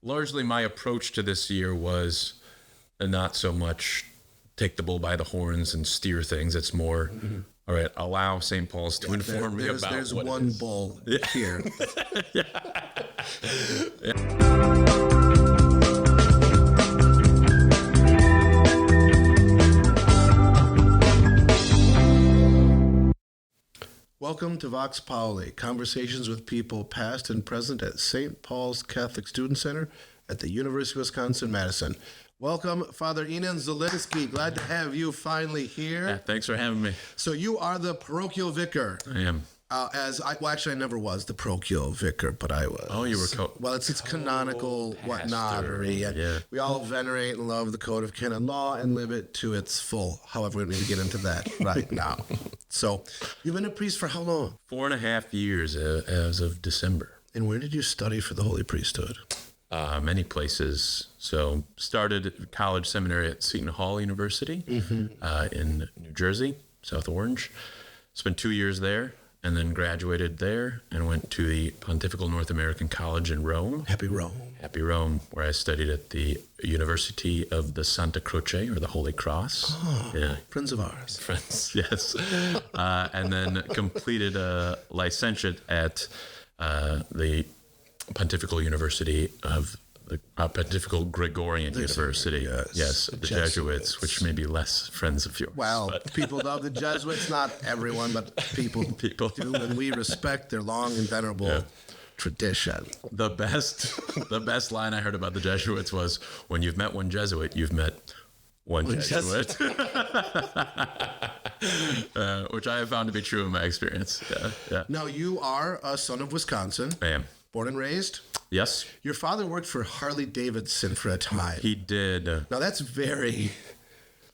largely my approach to this year was not so much take the bull by the horns and steer things. It's more, all right, allow St. Paul's to inform me about there's what one bull here. Welcome to Vox Pauli, conversations with people past and present at St. Paul's Catholic Student Center at the University of Wisconsin-Madison. Welcome, Father Enan Zelinski. Glad to have you finally here. Yeah, thanks for having me. So you are the Parochial Vicar. I am. Actually, I never was the Parochial Vicar, but I was. Oh, you were well, it's canonical, whatnot. Yeah. We all venerate and love the Code of Canon Law and live it to its full. However, we don't need to get into that right now. So, you've been a priest for how long? 4.5 years as of December. And where did you study for the Holy Priesthood? Many places. So started college seminary at Seton Hall University in New Jersey, South Orange. Spent 2 years there and then graduated there and went to the Pontifical North American College in Rome. Happy Rome. Happy Rome, where I studied at the University of the Santa Croce, or the Holy Cross. Oh, yeah. Friends of ours. Friends, yes. And then completed a licentiate at the Pontifical University of the Pontifical Gregorian University. Yes, the Jesuits, which may be less friends of yours. Well, people love the Jesuits, not everyone, but people do, and we respect their long and venerable tradition. The best line I heard about the Jesuits was, when you've met one Jesuit, you've met one Jesuit. Which I have found to be true in my experience. Yeah. Now, you are a son of Wisconsin. I am. Born and raised? Yes. Your father worked for Harley Davidson for a time. He did. Now, that's very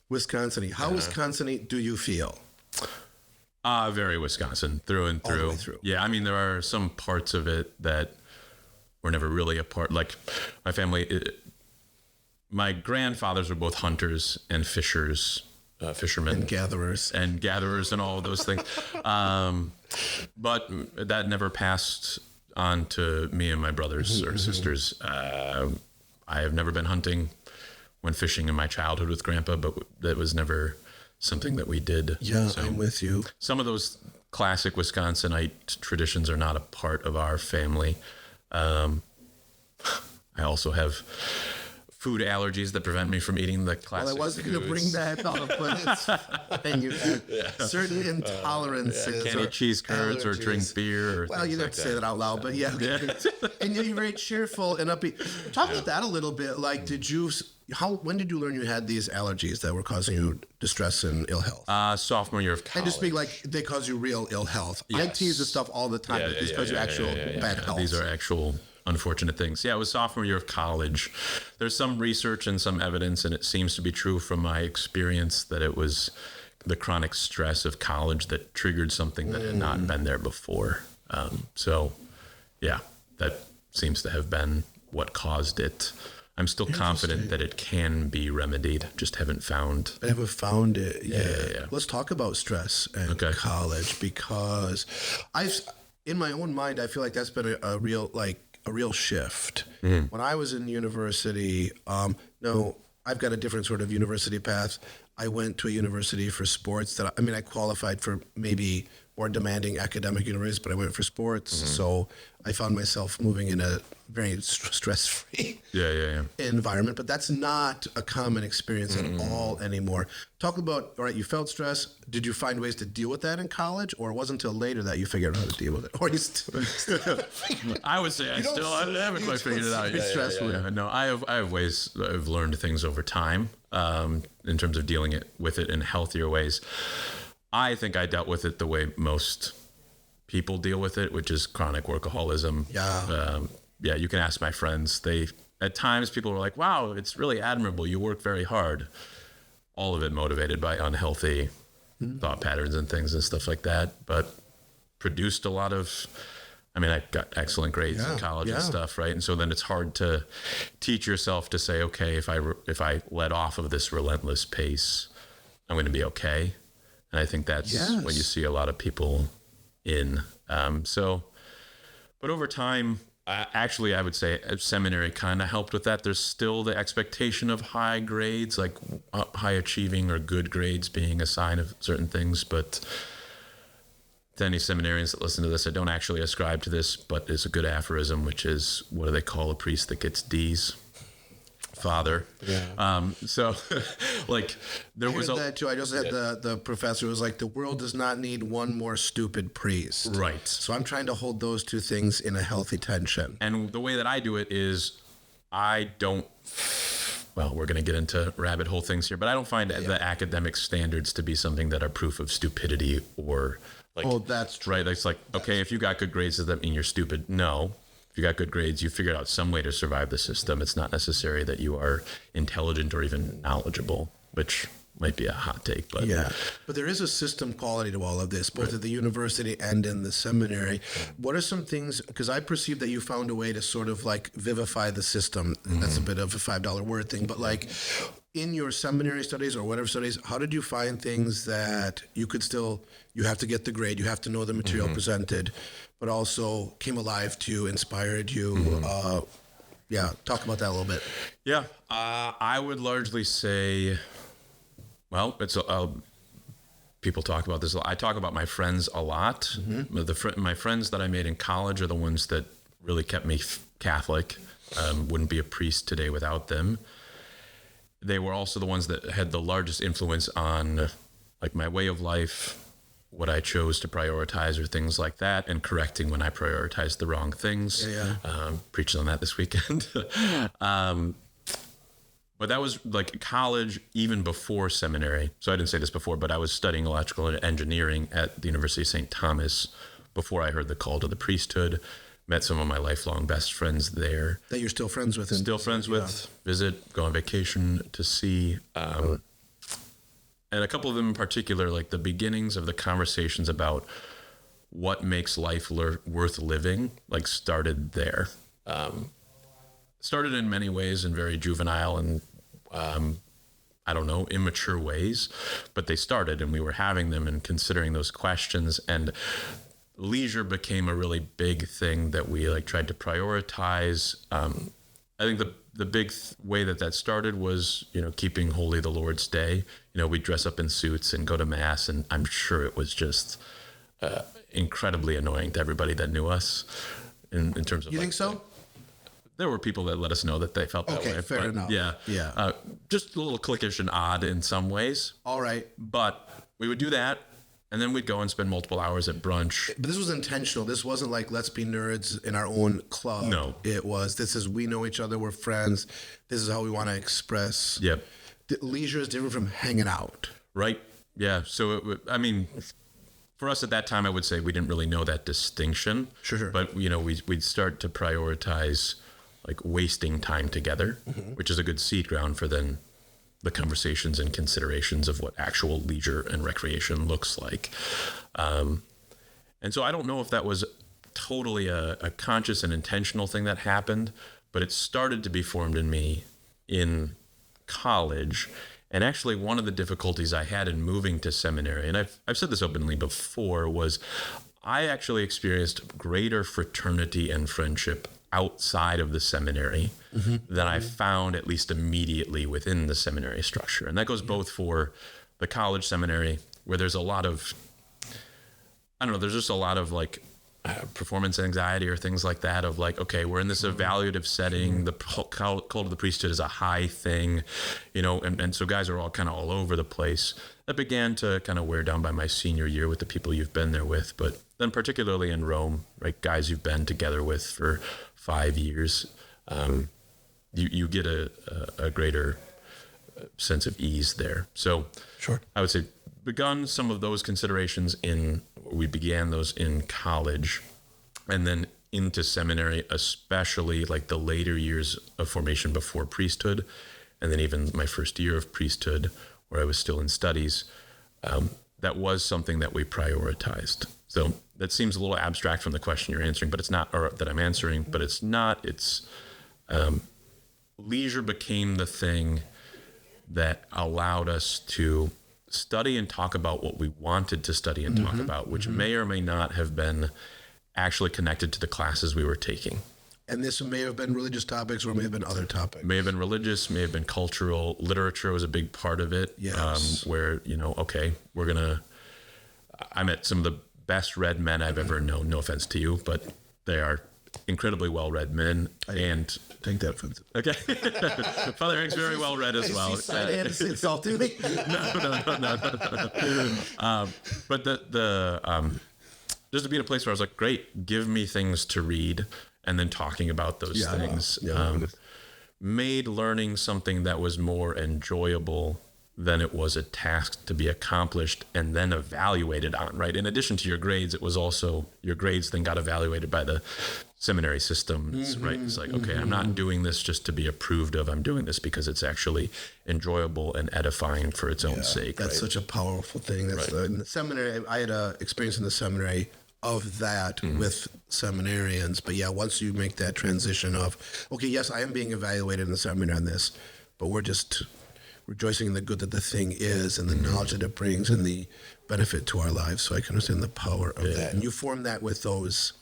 Wisconsin-y. How Wisconsin-y do you feel? Very Wisconsin, through and through. All the way through. Yeah, I mean, there are some parts of it that were never really a part. Like, my family, my grandfathers were both hunters and fishermen. And gatherers. And all of those things. But that never passed on to me and my brothers or sisters. I have never been hunting. Went fishing in my childhood with Grandpa, but that was never something that we did. Yeah, so I'm with you. Some of those classic Wisconsinite traditions are not a part of our family. I also have food allergies that prevent me from eating the classic Well, I wasn't going to bring that up, but and you have certain intolerances. Can't eat cheese curds or drink beer. Or well, you don't have to say that out loud, but yeah. And you're very cheerful and upbeat. Talk about that a little bit. Like, when did you learn you had these allergies that were causing you distress and ill health? Sophomore year of college. And just speak like they cause you real ill health. Yes. I tease this stuff all the time. But these cause you actual bad health. These are actual unfortunate things. Yeah, it was sophomore year of college. There's some research and some evidence, and it seems to be true from my experience, that it was the chronic stress of college that triggered something that had not been there before. So, yeah, that seems to have been what caused it. I'm still confident that it can be remedied. Just haven't found. I haven't found it. Yeah. Let's talk about stress and college, because in my own mind, I feel like that's been a real shift. When I was in university, I've got a different sort of university path. I went to a university for sports I qualified for maybe more demanding academic universities, but I went for sports. So I found myself moving in a very stress-free environment, but that's not a common experience at all anymore. Talk about, all right, you felt stress. Did you find ways to deal with that in college, or it wasn't until later that you figured out how to deal with it? Or you still I would say I haven't quite figured it out yet. Stressful. No, I have ways. I've learned things over time in terms of dealing with it in healthier ways. I think I dealt with it the way most people deal with it, which is chronic workaholism. You can ask my friends. At times people were like, wow, it's really admirable. You work very hard. All of it motivated by unhealthy thought patterns and things and stuff like that, but produced a lot of, I got excellent grades in college and stuff, right? And so then it's hard to teach yourself to say, okay, if I let off of this relentless pace, I'm going to be okay. And I think that's what you see a lot of people in. But over time, Actually, I would say seminary kind of helped with that. There's still the expectation of high grades, like high achieving or good grades being a sign of certain things. But to any seminarians that listen to this, I don't actually ascribe to this, but it's a good aphorism, which is, what do they call a priest that gets D's? Father. Yeah. So like there was that too. I just had the professor was like, the world does not need one more stupid priest. Right. So I'm trying to hold those two things in a healthy tension. And the way that I do it is I don't, well, we're going to get into rabbit hole things here, but I don't find the academic standards to be something that are proof of stupidity or like, oh, that's true. Right. It's like, okay, if you got good grades, does that mean you're stupid? No. If you got good grades, you figured out some way to survive the system. It's not necessary that you are intelligent or even knowledgeable, which might be a hot take, but yeah. But there is a system quality to all of this, both at the university and in the seminary. What are some things, because I perceive that you found a way to sort of like vivify the system. Mm-hmm. That's a bit of a $5 word thing, but like in your seminary studies or whatever studies, how did you find things that you could still, you have to get the grade, you have to know the material presented, but also came alive to you, inspired you? Talk about that a little bit. Yeah, I would largely say, well, it's people talk about this. I talk about my friends a lot. Mm-hmm. My friends that I made in college are the ones that really kept me Catholic. Wouldn't be a priest today without them. They were also the ones that had the largest influence on like my way of life, what I chose to prioritize or things like that, and correcting when I prioritized the wrong things. Preaching on that this weekend. But that was like college, even before seminary. So I didn't say this before, but I was studying electrical engineering at the University of St. Thomas before I heard the call to the priesthood. Met some of my lifelong best friends there. That you're still friends with? Still friends with, visit, go on vacation to see. And a couple of them in particular, like the beginnings of the conversations about what makes life worth living, like started there. Started in many ways in very juvenile and, immature ways, but they started and we were having them and considering those questions, and leisure became a really big thing that we like tried to prioritize. I think the big way that started was, keeping holy the Lord's Day. We'd dress up in suits and go to mass, and I'm sure it was just incredibly annoying to everybody that knew us in terms of. You think so? There were people that let us know that they felt that way. Okay, fair enough. Yeah. Just a little cliquish and odd in some ways. All right. But we would do that, and then we'd go and spend multiple hours at brunch. But this was intentional. This wasn't like, let's be nerds in our own club. No. It was, we know each other, we're friends. This is how we want to express. Yep. Leisure is different from hanging out. Right. Yeah. So, for us at that time, I would say we didn't really know that distinction. Sure. But, we'd start to prioritize like wasting time together, which is a good seed ground for then the conversations and considerations of what actual leisure and recreation looks like. And so I don't know if that was totally a conscious and intentional thing that happened, but it started to be formed in me in college. And actually one of the difficulties I had in moving to seminary, and I've said this openly before, was I actually experienced greater fraternity and friendship outside of the seminary than I found at least immediately within the seminary structure. And that goes both for the college seminary, where there's a lot of, there's just a lot of like performance anxiety or things like that of like, okay, we're in this evaluative setting. The call to the priesthood is a high thing, and so guys are all kind of all over the place. That began to kind of wear down by my senior year with the people you've been there with, but then particularly in Rome, right, guys you've been together with for 5 years, you get a greater sense of ease there. So sure, I would say begun some of those considerations we began those in college, and then into seminary, especially like the later years of formation before priesthood, and then even my first year of priesthood, where I was still in studies. That was something that we prioritized. So that seems a little abstract from the question you're answering, but it's not, or that I'm answering, but it's not. It's leisure became the thing that allowed us to study and talk about what we wanted to study and talk about, which may or may not have been actually connected to the classes we were taking. And this may have been religious topics, or may have been other topics. May have been religious, may have been cultural. Literature was a big part of it. Yes. Where, I met some of the best read men I've ever known. No offense to you, but they are incredibly well-read men. And take that offense. Okay. Father Hank's very well-read as well. It's all to me. No. But just to be in a place where I was like, great, give me things to read, and then talking about those things made learning something that was more enjoyable than it was a task to be accomplished and then evaluated on, right? In addition to your grades, it was also your grades then got evaluated by the seminary systems, right? It's like, okay, I'm not doing this just to be approved of. I'm doing this because it's actually enjoyable and edifying for its own sake. That's such a powerful thing. That's in the seminary. I had an experience in the seminary of that with seminarians. But once you make that transition of, okay, yes, I am being evaluated in the seminary on this, but we're just rejoicing in the good that the thing is and the knowledge that it brings and the benefit to our lives. So I can understand the power of that. And you form that with those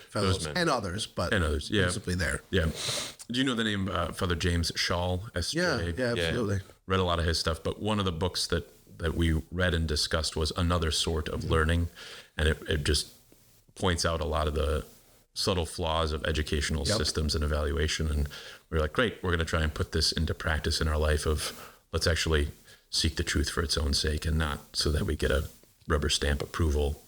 fellows and others, but principally there. Yeah. Do you know the name Father James Schall? SJ? Yeah, absolutely. Read a lot of his stuff, but one of the books that we read and discussed was Another Sort of Learning, and it just points out a lot of the subtle flaws of educational systems and evaluation. And we're like, great, we're going to try and put this into practice in our life of let's actually seek the truth for its own sake and not so that we get a rubber stamp approval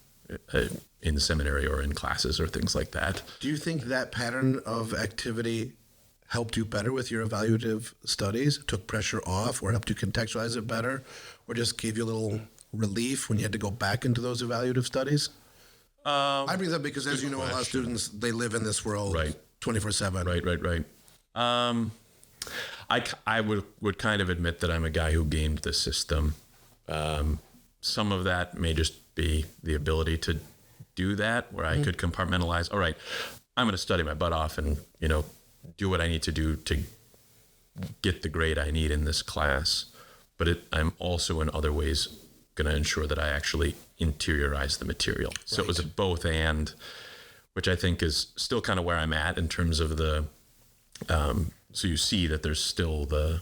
in seminary or in classes or things like that. Do you think that pattern of activity helped you better with your evaluative studies, took pressure off, or helped you contextualize it better, or just gave you a little relief when you had to go back into those evaluative studies? I bring that up because, as you know, a lot of students, they live in this world 24/7. Right. I would kind of admit that I'm a guy who gamed the system. Some of that may just be the ability to do that, where I could compartmentalize. All right, I'm going to study my butt off and, do what I need to do to get the grade I need in this class. But I'm also in other ways going to ensure that I actually interiorize the material. So it was a both and, which I think is still kind of where I'm at in terms of the, so you see that there's still the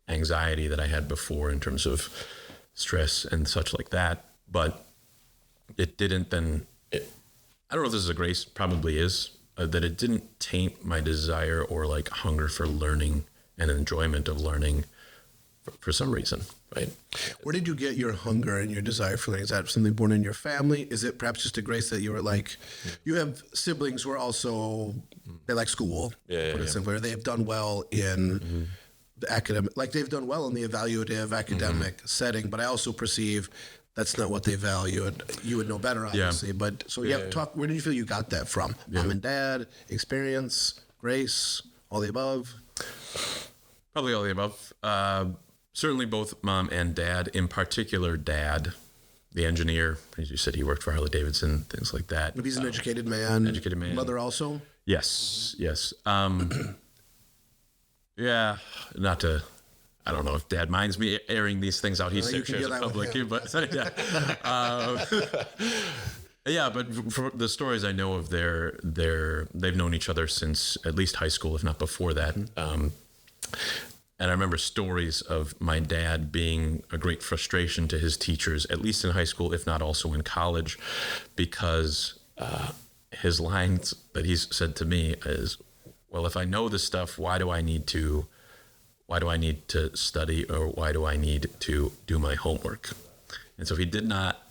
anxiety that I had before in terms of stress and such like that, but it didn't then, I don't know if this is a grace, probably is, that it didn't taint my desire or like hunger for learning and enjoyment of learning for some reason, right? Where did you get your hunger and your desire for learning? Is that something born in your family? Is it perhaps just a grace that you were like, you have siblings who are also, they like school, simply, they have done well in the academic, like they've done well in the evaluative academic setting, but I also perceive that's not what they value. And you would know better, obviously. But so talk, where did you feel you got that from? Mom and dad, experience, grace, all the above? Probably all the above. Certainly both mom and dad, in particular dad, the engineer. As you said, he worked for Harley Davidson, things like that. But he's an educated man. Mother also? Yes. Not to, I don't know if dad minds me airing these things out. He shares it publicly, but but for the stories I know of they've known each other since at least high school, if not before that. And I remember stories of my dad being a great frustration to his teachers, at least in high school, if not also in college, because his lines that he's said to me is, well, if I know this stuff, why do I need to study, or why do I need to do my homework? And so he did not,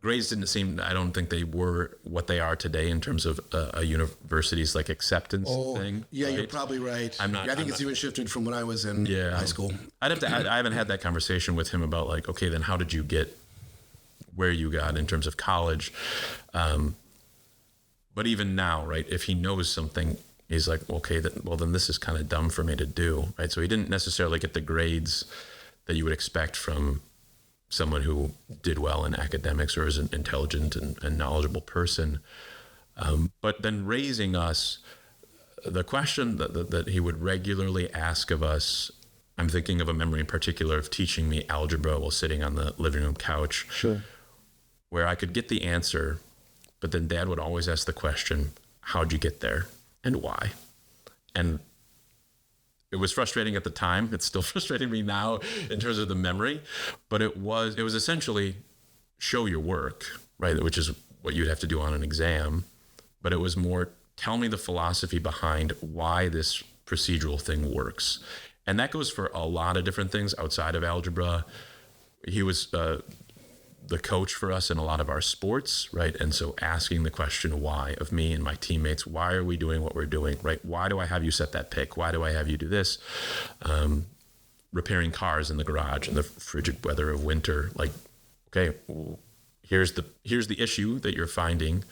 grades didn't seem, I don't think they were what they are today in terms of a university's like acceptance thing. Yeah, right? You're probably right. I think it's even shifted from when I was in high school. I haven't had that conversation with him about like, okay, then how did you get where you got in terms of college? But even now, right, if he knows something, he's like, okay, then this is kind of dumb for me to do, right? So he didn't necessarily get the grades that you would expect from someone who did well in academics or is an intelligent and knowledgeable person. But then raising us, the question that he would regularly ask of us, I'm thinking of a memory in particular of teaching me algebra while sitting on the living room couch, where I could get the answer, but then Dad would always ask the question, how'd you get there? and why? And it was frustrating at the time. It's still frustrating me now in terms of the memory, but it was essentially show your work, right? Which is what you'd have to do on an exam. But it was more, tell me the philosophy behind why this procedural thing works. And that goes for a lot of different things outside of algebra. He was the coach for us in a lot of our sports, right? And so asking the question why of me and my teammates, why are we doing what we're doing, right? Why do I have you set that pick? Why do I have you do this? Repairing cars in the garage in the frigid weather of winter, like, okay, here's the issue that you're finding.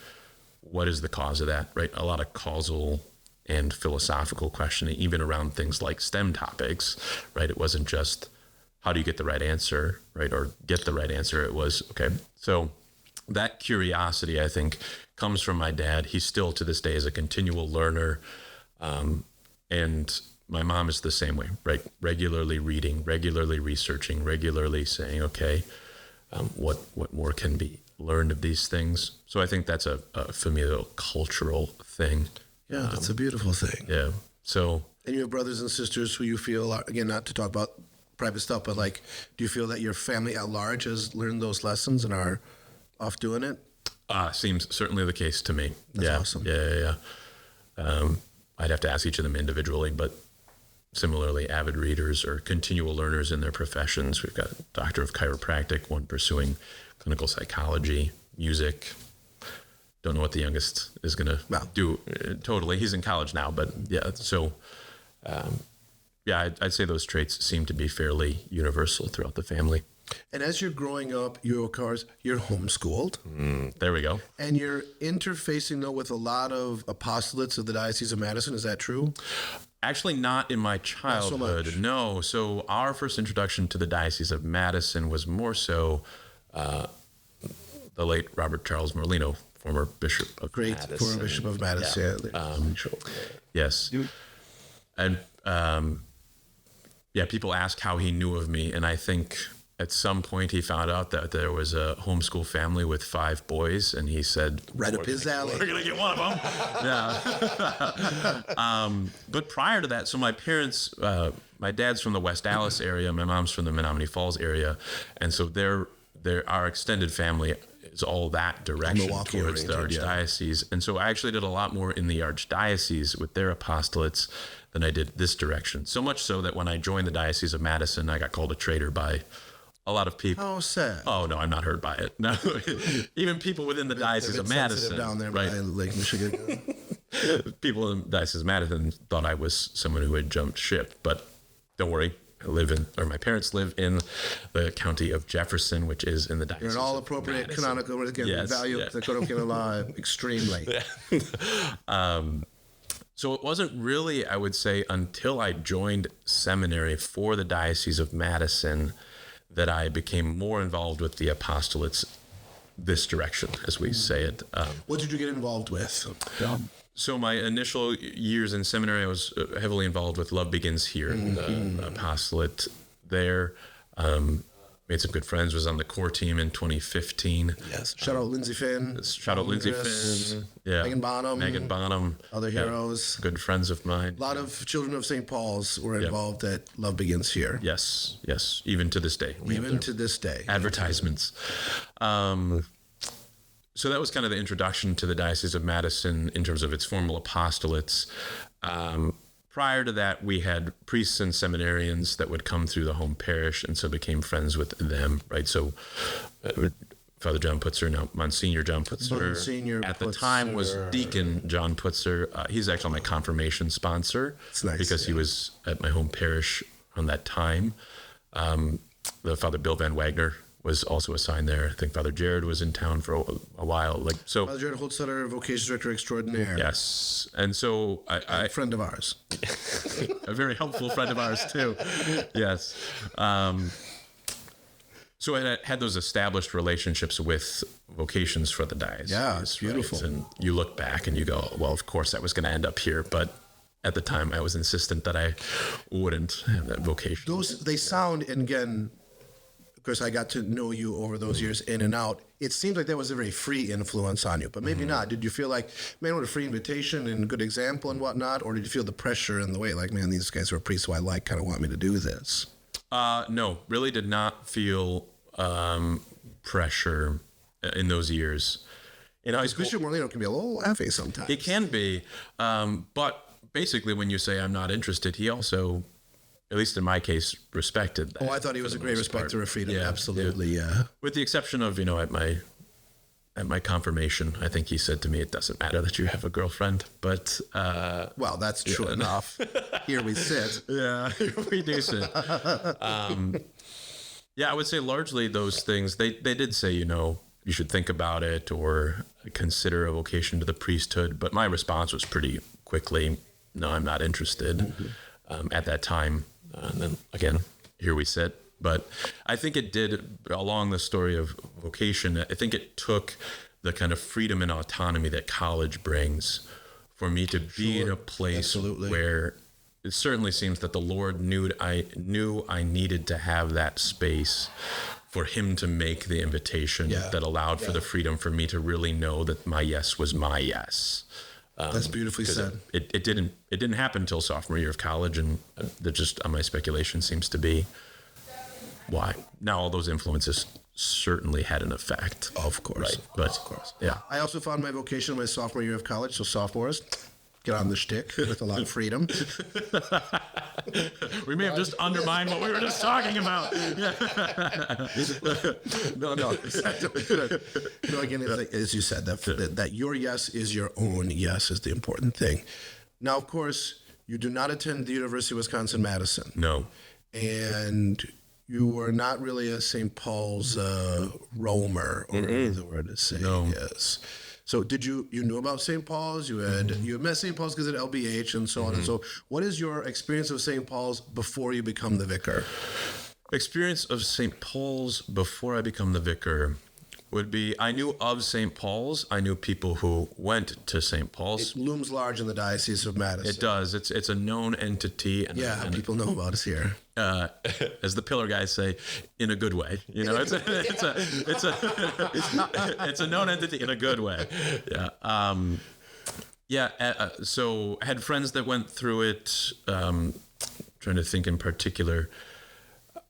What is the cause of that, right? A lot of causal and philosophical questioning, even around things like STEM topics, right? It wasn't just how do you get the right answer, right? Or get the right answer. It was, okay. So that curiosity, I think, comes from my dad. He still to this day is a continual learner. And my mom is the same way, right? Regularly reading, regularly researching, regularly saying, okay, what more can be learned of these things? So I think that's a familial cultural thing. Yeah, that's a beautiful thing. Yeah. So. And you have brothers and sisters who you feel are, again, not to talk about private stuff, but like, do you feel that your family at large has learned those lessons and are off doing it? Seems certainly the case to me. That's awesome. Yeah. I'd have to ask each of them individually, but similarly, avid readers or continual learners in their professions. We've got a doctor of chiropractic, one pursuing clinical psychology, music. Don't know what the youngest is going to do totally. He's in college now, but yeah. So, I'd say those traits seem to be fairly universal throughout the family. And as you're growing up, you're homeschooled. There we go. And you're interfacing, though, with a lot of apostolates of the Diocese of Madison. Is that true? Actually, not in my childhood. Not so much. No. So our first introduction to the Diocese of Madison was more so the late Robert Charles Merlino, former Bishop of Madison. Former Bishop of Madison. Yes. And people ask how he knew of me, and I think at some point he found out that there was a homeschool family with 5 boys, and he said, right up his alley. We're going to get one of them. Yeah. But prior to that, so my parents, my dad's from the West Dallas area, my mom's from the Menominee Falls area, and so our extended family is all that direction towards the Archdiocese. Yeah. And so I actually did a lot more in the Archdiocese with their apostolates than I did this direction. So much so that when I joined the Diocese of Madison, I got called a traitor by a lot of people. Oh, sad. Oh, no, I'm not hurt by it. No, even people within the Diocese of Madison. Down there right? by Lake Michigan. People in the Diocese of Madison thought I was someone who had jumped ship, but don't worry. My parents live in the county of Jefferson, which is in the Diocese. You're an all appropriate canonical, value the code of canon law extremely. So it wasn't really, I would say, until I joined seminary for the Diocese of Madison that I became more involved with the apostolates this direction, as we say it. What did you get involved with? So my initial years in seminary, I was heavily involved with Love Begins Here, the apostolate there. Made some good friends, was on the core team in 2015. Yes. Shout out Lindsay Finn. Shout out Lindsay Finn. Yeah. Megan Bonham. Other heroes. Good friends of mine. A lot of children of St. Paul's were involved at Love Begins Here. Yes. Even to this day. Even to this day. Advertisements. So that was kind of the introduction to the Diocese of Madison in terms of its formal apostolates. Prior to that, we had priests and seminarians that would come through the home parish, and so became friends with them, right? So Father John Putzer, now Monsignor John Putzer, at the time was Deacon John Putzer. He's actually my confirmation sponsor. It's nice, because he was at my home parish on that time. The Father Bill Van Wagner was also assigned there. I think Father Jared was in town for a while. Father Jared Holtstetter, Vocations Director Extraordinaire. Yes. And so a friend of ours. A very helpful friend of ours too. Yes. So I had those established relationships with vocations for the diocese. Yeah, it's beautiful. Right? And you look back and you go, well, of course I was going to end up here, but at the time I was insistent that I wouldn't have that vocation. They sound, and again, of course, I got to know you over those years in and out. it seems like that was a very free influence on you, but maybe not. Did you feel like, man, what a free invitation and good example and whatnot? Or did you feel the pressure in the way, like, man, these guys are priests who I like kind of want me to do this? No, really did not feel pressure in those years. In high school, Bishop Morlino can be a little heavy sometimes. it can be, but basically when you say I'm not interested, he also, at least in my case, respected that. Oh, I thought he was a great respecter of freedom. Yeah, Absolutely, yeah. With the exception of, at my confirmation, I think he said to me, it doesn't matter that you have a girlfriend, but... well, that's true enough. Here we sit. Yeah, here we do sit. Yeah, I would say largely those things, they did say, you should think about it or consider a vocation to the priesthood. But my response was pretty quickly, no, I'm not interested at that time. And then again, here we sit. But I think it did, along the story of vocation, I think it took the kind of freedom and autonomy that college brings for me to be in a place where it certainly seems that the Lord knew I needed to have that space for him to make the invitation that allowed for the freedom for me to really know that my yes was my yes. That's beautifully said. It didn't happen until sophomore year of college, and that just on my speculation seems to be why. Now all those influences certainly had an effect. Of course. Right. But, of course. Yeah. I also found my vocation my sophomore year of college, so sophomores, get on the shtick with a lot of freedom. We may have just undermined what we were just talking about. No. Again, it's like, as you said, that your yes is your own yes is the important thing. Now, of course, you do not attend the University of Wisconsin-Madison. No. And you were not really a St. Paul's roamer, or the word to say is. So did you knew about St. Paul's? You had met St. Paul's because at LBH and so on and so. What is your experience of St. Paul's before you become the vicar? Experience of St. Paul's before I become the vicar would be, I knew of St. Paul's. I knew people who went to St. Paul's. It looms large in the Diocese of Madison. It does. It's a known entity. And people know about us here. As the pillar guys say, in a good way. It's a known entity in a good way. Yeah. So I had friends that went through it. Trying to think in particular.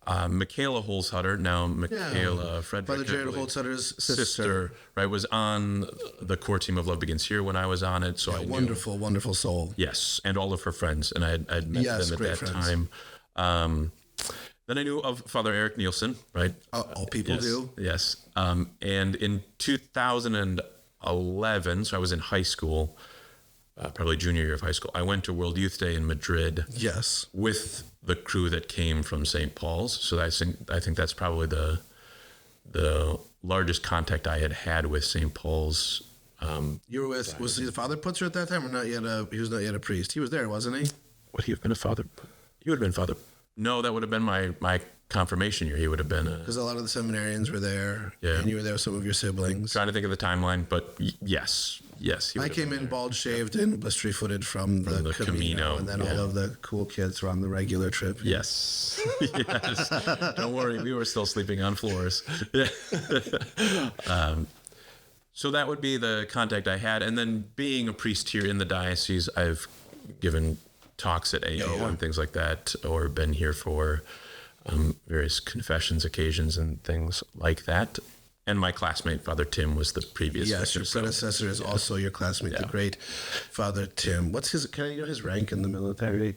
Michaela Holzhutter, now Michaela Frederick. Father Jared Holzhutter's sister. Right, was on the core team of Love Begins Here when I was on it. So I knew, wonderful soul. Yes, and all of her friends, and I'd met them at that time. Then I knew of Father Eric Nielsen, right? All people do. Yes. And in 2011, so I was in high school, probably junior year of high school, I went to World Youth Day in Madrid. Yes. With the crew that came from St. Paul's. So I think that's probably the largest contact I had with St. Paul's. You were with, was he the Father Putzer at that time, or not yet? He was not yet a priest. He was there, wasn't he? Would he have been a father? He would have been father. No, that would have been my confirmation year. He would have been because a lot of the seminarians were there. Yeah. And you were there with some of your siblings. Trying to think of the timeline, but yes. I came in bald shaved and blistery-footed from the Camino, and then all of the cool kids were on the regular trip. Yes. Yes. Don't worry, we were still sleeping on floors. So that would be the contact I had. And then being a priest here in the diocese, I've given talks at AA and things like that, or been here for various confessions occasions and things like that. And my classmate, Father Tim, was the previous vicar. Yes, your predecessor is also your classmate, the great Father Tim. What's his, can I know his rank in the military?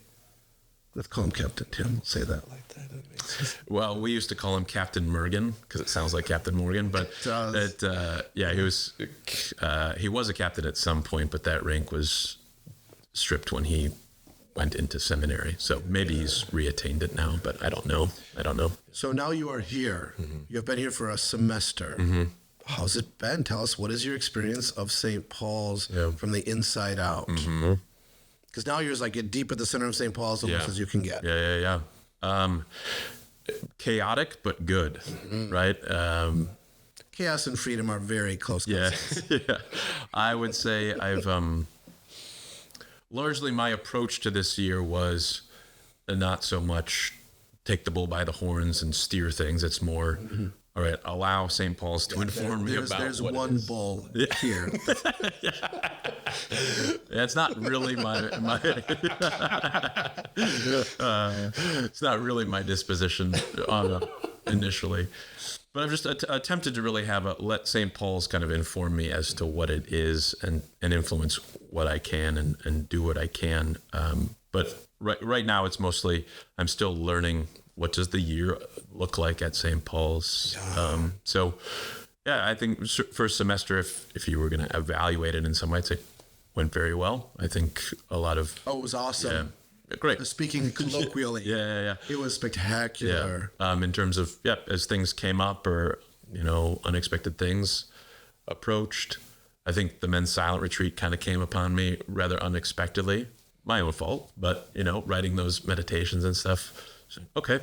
Let's call him Captain Tim. We'll say that like that. Well, we used to call him Captain Morgan because it sounds like Captain Morgan, but he was a captain at some point, but that rank was stripped when he went into seminary. So maybe he's reattained it now, but I don't know. So now you are here. Mm-hmm. You have been here for a semester. Mm-hmm. How's it been? Tell us, what is your experience of St. Paul's from the inside out? Mm-hmm. Because now you're like get deep at the center of St. Paul's as much as you can get. Yeah. Chaotic, but good, right? Chaos and freedom are very close cousins. Yeah. I would say I've... largely my approach to this year was not so much take the bull by the horns and steer things. It's more, all right, allow St. Paul's to inform me about there's what one bull here. It's not really my it's not really my disposition initially, but I've just attempted to really let St. Paul's kind of inform me as to what it is and influence what I can and do what I can. But right now it's mostly I'm still learning. What does the year look like at St. Paul's? So, I think first semester, if you were going to evaluate it in some way, it went very well. I think a lot of... Oh, it was awesome. Yeah, great. Speaking colloquially. Yeah. It was spectacular. Yeah. In terms of, as things came up or, unexpected things approached, I think the men's silent retreat kind of came upon me rather unexpectedly. My own fault, but, writing those meditations and stuff... So, okay.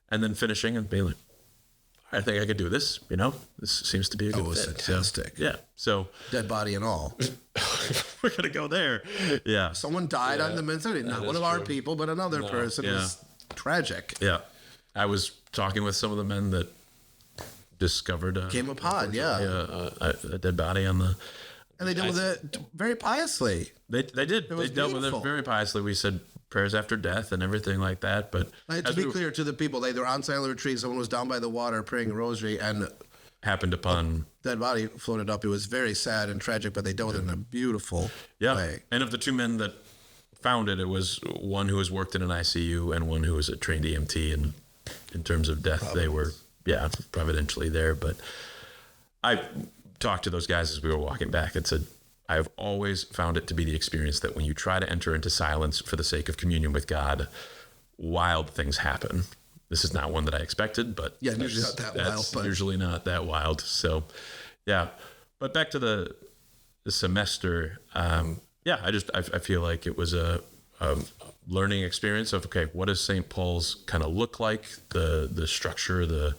And then finishing and being like, I think I could do this, this seems to be a good fit. Fantastic. So, so dead body and all. We're going to go there. Yeah. Someone died on the men's retreat. Not one of our people, but another person. It was tragic. Yeah. I was talking with some of the men that discovered came upon, a dead body on the... And they dealt with it very piously. They did. They dealt with it very piously. We said prayers after death and everything like that. But to be clear to the people, they were on silent retreat. Someone was down by the water praying a rosary and happened upon dead body floated up. It was very sad and tragic, but they dealt with it in a beautiful way. And of the two men that found it, it was one who has worked in an ICU and one who was a trained EMT. And in terms of death, they were providentially there. But I talked to those guys as we were walking back and said, I have always found it to be the experience that when you try to enter into silence for the sake of communion with God, wild things happen. This is not one that I expected, but usually not that wild. But usually not that wild. So, but back to the semester. I feel like it was a learning experience of, okay, what does St. Paul's kind of look like? The structure, the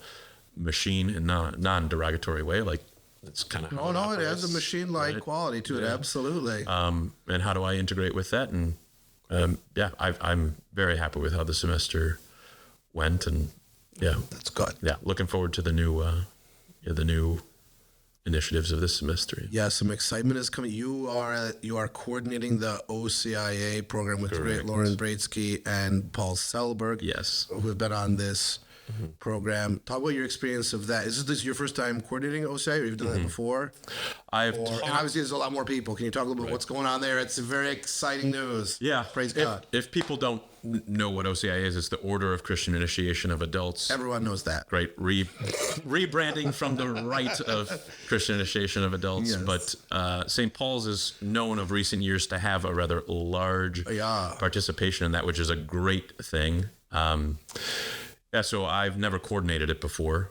machine in non-derogatory way, like, it's kind of it has a machine-like quality to it, absolutely. And how do I integrate with that? And I'm very happy with how the semester went, and that's good. Yeah, looking forward to the new initiatives of this semester. Yeah, some excitement is coming. You are coordinating the OCIA program with great Lauren Braidsky and Paul Selberg. Yes, who have been on this program. Talk about your experience of that. Is this your first time coordinating OCIA, or you've done that before? And obviously there's a lot more people. Can you talk a little bit what's going on there? It's very exciling news. Yeah. Praise God. If people don't know what OCIA is, it's the Order of Christian Initiation of Adults. Everyone knows that. Great. Rebranding from the Rite of Christian Initiation of Adults. Yes. But St. Paul's is known of recent years to have a rather large participation in that, which is a great thing. So I've never coordinated it before,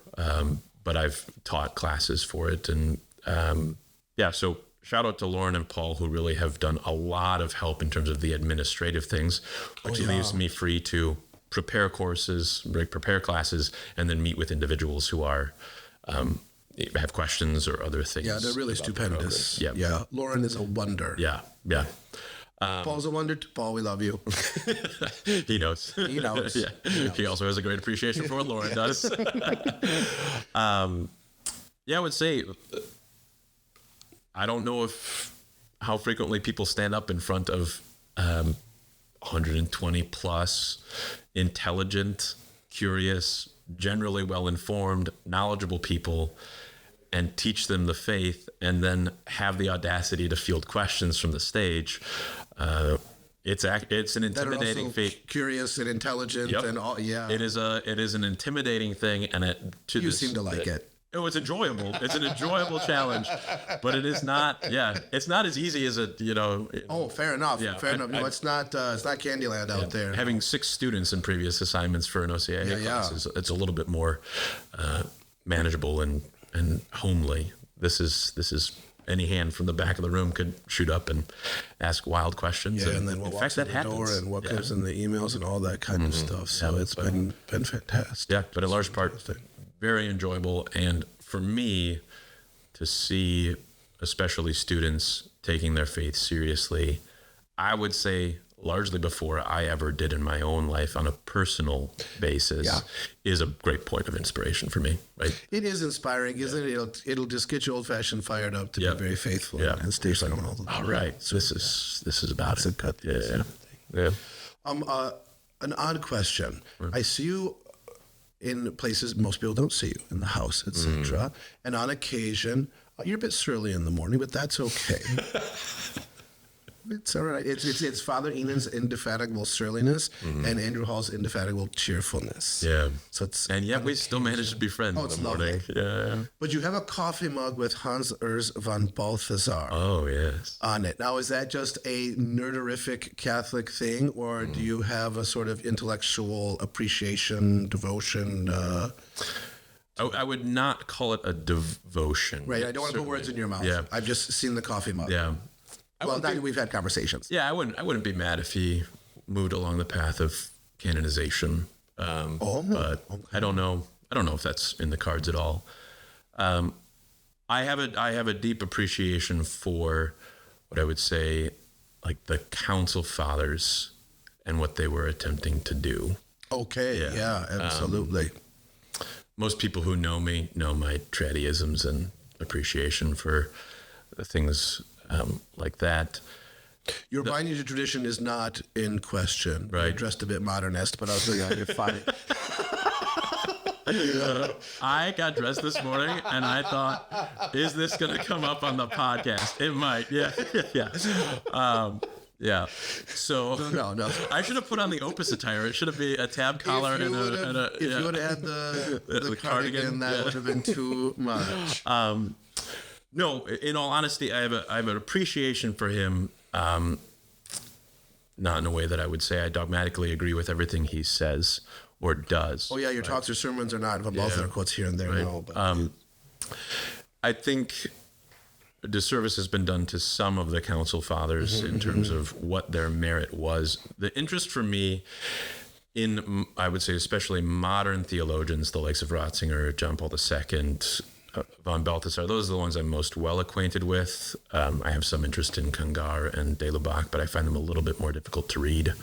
but I've taught classes for it. And so shout out to Lauren and Paul, who really have done a lot of help in terms of the administrative things, which leaves me free to prepare courses, prepare classes, and then meet with individuals who are have questions or other things. Yeah, they're really stupendous. Yeah. Lauren is a wonder. Yeah. Paul's a wonder to Paul. We love you. He knows. He knows. He also has a great appreciation for what Lauren does. I would say, I don't know how frequently people stand up in front of 120 plus intelligent, curious, generally well-informed, knowledgeable people and teach them the faith, and then have the audacity to field questions from the stage. It's an intimidating faith. Curious and intelligent and all. Yeah, it is an intimidating thing, and you seem to like it. Oh, it's enjoyable. It's an enjoyable challenge, but it is not. Yeah, it's not as easy as Oh, fair enough. Yeah, fair enough. No, it's not Candyland out there. Having 6 students in previous assignments for an OCIA class it's a little bit more manageable and homely. This is any hand from the back of the room could shoot up and ask wild questions. Yeah, and then what walks in the door and what comes in the emails and all that kind of stuff. So it's been fantastic. Yeah, but in large part, very enjoyable. And for me, to see especially students taking their faith seriously, I would say largely before I ever did in my own life on a personal basis, is a great point of inspiration for me. Right? It is inspiring, isn't it? It'll just get you old-fashioned fired up to be very faithful and stay strong. All right, so this is about it. Cut. Yeah. An odd question. I see you in places most people don't see you, in the house, etc. And on occasion, you're a bit surly in the morning, but that's okay. It's all right. It's Father Enan's indefatigable surliness and Andrew Hall's indefatigable cheerfulness. Yeah. So and yet we still manage to be friends in the morning. Yeah. But you have a coffee mug with Hans Urs von Balthasar. Oh, yes. On it. Now, is that just a nerderific Catholic thing, or do you have a sort of intellectual appreciation, devotion? I would not call it a devotion. Right. I don't want to put words in your mouth. Yeah. I've just seen the coffee mug. Yeah. We've had conversations. Yeah, I wouldn't be mad if he moved along the path of canonization. But I don't know if that's in the cards at all. I have a deep appreciation for what I would say, like the Council Fathers and what they were attempting to do. Okay. Yeah, absolutely. Most people who know me know my tradiisms and appreciation for things like that. Your binding to tradition is not in question. Right. You're dressed a bit modernist, but I'll tell you, you're fine. I got dressed this morning and I thought, is this going to come up on the podcast? It might. Yeah. Yeah. So no. I should have put on the Opus attire. It should have been a tab collar and a if you would have had the cardigan, that would have been too much. No, in all honesty, I have an appreciation for him, not in a way that I would say I dogmatically agree with everything he says or does. Oh yeah, your talks or sermons are not both our quotes here and there. Right. No, but I think a disservice has been done to some of the Council Fathers in terms of what their merit was. The interest for me in, I would say, especially modern theologians, the likes of Ratzinger, John Paul II, von Balthasar, those are the ones I'm most well acquainted with. I have some interest in Congar and de Lubac, but I find them a little bit more difficult to read,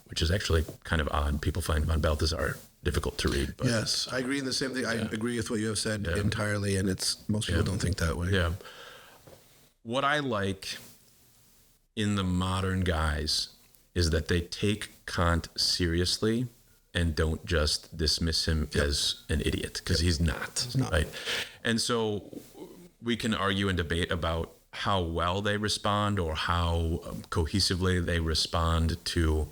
which is actually kind of odd. People find von Balthasar difficult to read. But, yes, I agree in the same thing. I agree with what you have said entirely, and most people don't think that way. Yeah. What I like in the modern guys is that they take Kant seriously and don't just dismiss him as an idiot, because he's not, right? And so we can argue and debate about how well they respond or how cohesively they respond to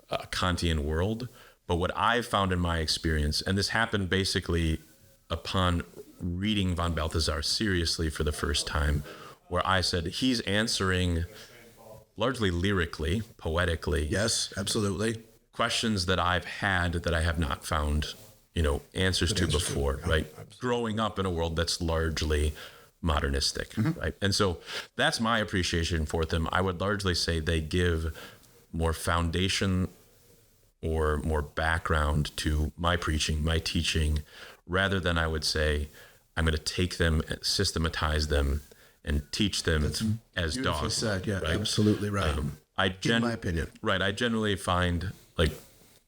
a Kantian world. But what I've found in my experience, and this happened basically upon reading von Balthasar seriously for the first time, where I said he's answering largely lyrically, poetically. Yes, absolutely. Questions that I've had that I have not found, answers to before, right? Growing up in a world that's largely modernistic, right? And so that's my appreciation for them. I would largely say they give more foundation or more background to my preaching, my teaching, rather than I would say, I'm going to take them, systematize them, and teach them as dogs. Said, yeah, right? Absolutely right. In my opinion, right? I generally find like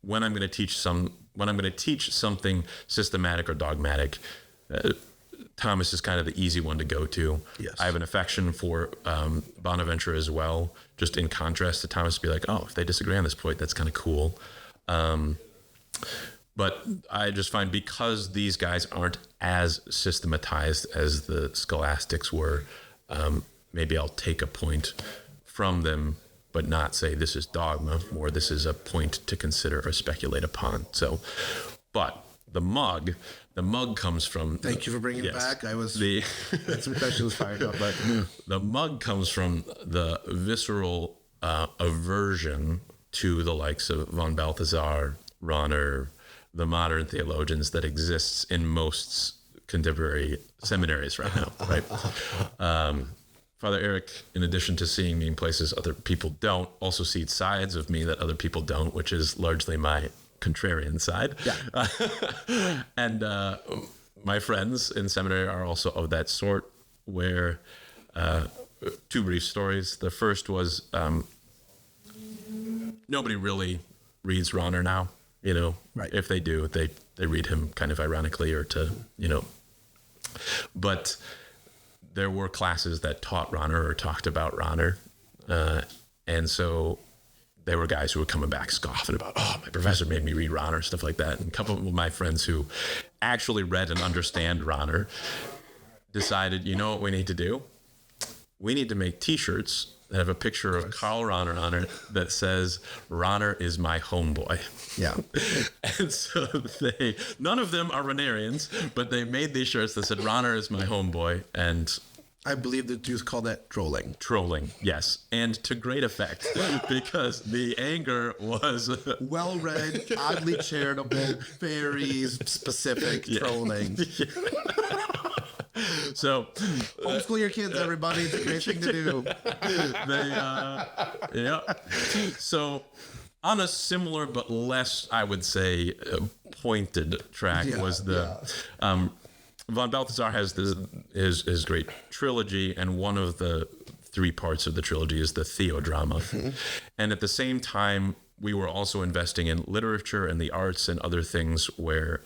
when I'm going to teach something systematic or dogmatic, Thomas is kind of the easy one to go to. Yes. I have an affection for Bonaventure as well. Just in contrast to Thomas, be like, oh, if they disagree on this point, that's kind of cool. But I just find because these guys aren't as systematized as the scholastics were, maybe I'll take a point from them, but not say this is dogma, or this is a point to consider or speculate upon. So, but the mug comes from... Thank you for bringing it back. I was... had some questions fired up, but... The mug comes from the visceral aversion to the likes of von Balthasar, Rahner, the modern theologians that exists in most contemporary seminaries right now, right? Father Eric, in addition to seeing me in places other people don't, also sees sides of me that other people don't, which is largely my contrarian side. Yeah. And my friends in seminary are also of that sort, where two brief stories. The first was nobody really reads Rahner now, Right. If they do, they read him kind of ironically or to, but there were classes that taught Rahner or talked about Rahner. And so there were guys who were coming back scoffing about, oh, my professor made me read Rahner, stuff like that. And a couple of my friends who actually read and understand Rahner decided, you know what we need to do? We need to make T-shirts that have a picture of Karl Rahner on it that says, Rahner is my homeboy. Yeah. And so none of them are Rahnerians, but they made these shirts that said, Rahner is my homeboy. And I believe the Jews call that trolling. Trolling, yes. And to great effect, because the anger was well-read, oddly charitable, very specific trolling. So, homeschool your kids, everybody. It's a great thing to do. So, on a similar but less, I would say, pointed track was the von Balthasar has his great trilogy, and one of the 3 parts of the trilogy is the Theodrama. Mm-hmm. And at the same time, we were also investing in literature and the arts and other things where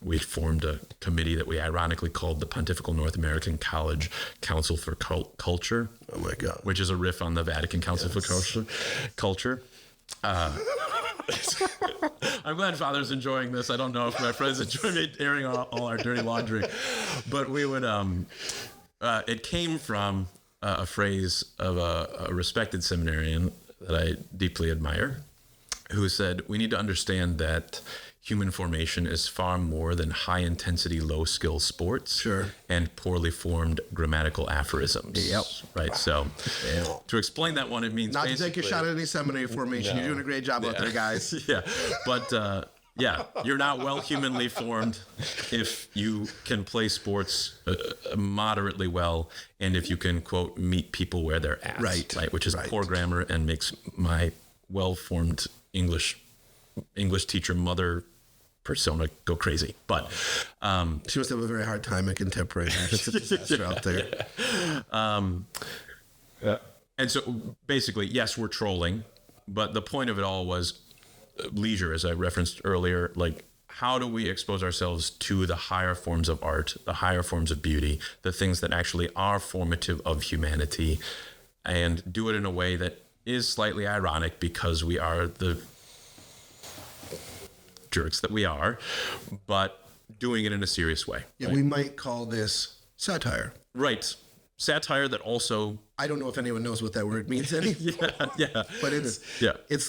we formed a committee that we ironically called the Pontifical North American College Council for Culture. Oh my God. Which is a riff on the Vatican Council for Culture. I'm glad Father's enjoying this. I don't know if my friends enjoy me airing all our dirty laundry, but we would. It came from a phrase of a respected seminarian that I deeply admire, who said, "We need to understand that human formation is far more than high-intensity, low-skill sports and poorly formed grammatical aphorisms." Yep. Right. So, to explain that one, it means not to take a shot at any seminary formation. You're doing a great job out there, guys. But you're not well humanly formed if you can play sports moderately well, and if you can quote meet people where they're at. Right. Which is poor grammar and makes my well-formed English teacher mother persona go crazy. But she must have a very hard time at contemporary. It's a disaster out there. And so basically, yes, we're trolling, but the point of it all was leisure, as I referenced earlier. Like, how do we expose ourselves to the higher forms of art, the higher forms of beauty, the things that actually are formative of humanity, and do it in a way that is slightly ironic because we are the jerks that we are, but doing it in a serious way. Yeah, we might call this satire. Right. Satire that also, I don't know if anyone knows what that word means anymore. But it's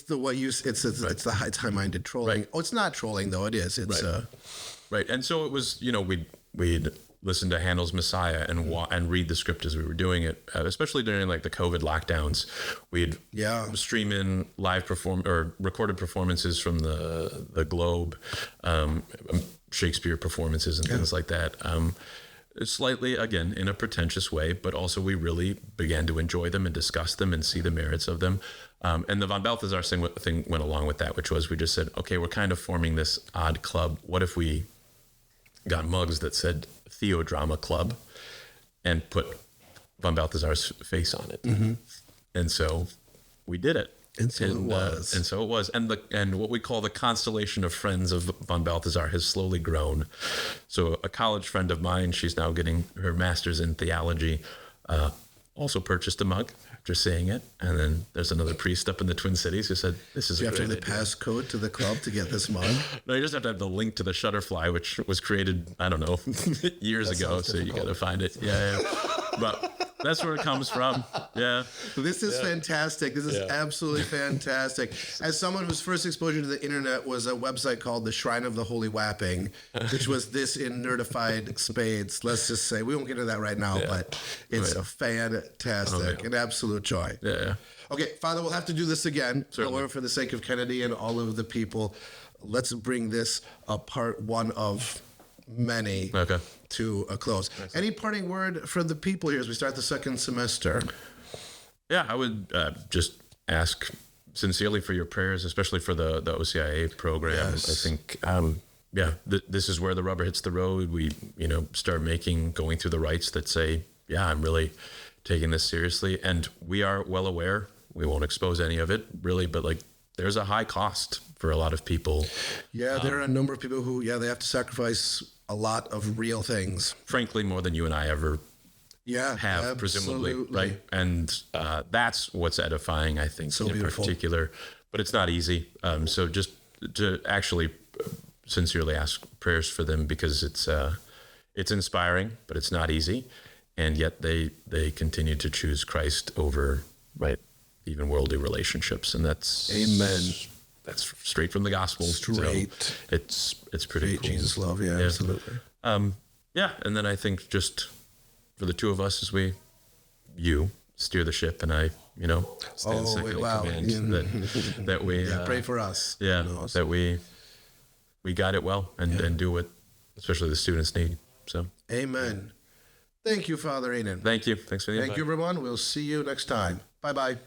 the high-minded trolling. Right. Oh, it's not trolling though. It is. It's right. And so it was. We'd listen to Handel's Messiah and read the script as we were doing it, especially during like the COVID lockdowns. We'd stream in live recorded performances from the Globe, Shakespeare performances and things like that. Slightly, again, in a pretentious way, but also we really began to enjoy them and discuss them and see the merits of them. And the von Balthasar thing went along with that, which was we just said, okay, we're kind of forming this odd club. What if we got mugs that said Theodrama Club and put von Balthasar's face on it? Mm-hmm. And so we did it. And so it was. And what we call the constellation of friends of von Balthasar has slowly grown. So a college friend of mine, she's now getting her master's in theology, also purchased a mug after seeing it. And then there's another priest up in the Twin Cities who said, "This is." Do you have to have the passcode to the club to get this mug? No, you just have to have the link to the Shutterfly, which was created, I don't know, years ago. So you got to find it. Yeah. But that's where it comes from. Yeah. This is fantastic. This is absolutely fantastic. As someone whose first exposure to the internet was a website called the Shrine of the Holy Wapping, which was this in nerdified spades. Let's just say, we won't get into that right now, but it's a fantastic, an absolute joy. Yeah. Okay, Father, we'll have to do this again. Certainly. However, for the sake of Kennedy and all of the people, let's bring this a part one of many to a close. Excellent. Any parting word for the people here as we start the second semester? Yeah, I would just ask sincerely for your prayers, especially for the OCIA program. Yes. I think, this is where the rubber hits the road. We, start going through the rites that say, I'm really taking this seriously. And we are well aware, we won't expose any of it really, but like there's a high cost for a lot of people. Yeah, there are a number of people who, they have to sacrifice a lot of real things. Frankly, more than you and I ever have, absolutely. presumably, right? And that's what's edifying, I think, so in beautiful. particular. But it's not easy. So just to actually sincerely ask prayers for them, because it's inspiring, but it's not easy. And yet they continue to choose Christ over, right, even worldly relationships. And that's... Amen. That's straight from the gospel. Straight. So it's pretty cool. Jesus love, absolutely. And then I think just for the two of us, as you steer the ship and I, stand second in command, that we pray for us. That we guide it well and do what especially the students need. So amen. Thank you, Father Enan. Thank you. Thanks for the invite. Thank you, everyone. We'll see you next time. Bye-bye.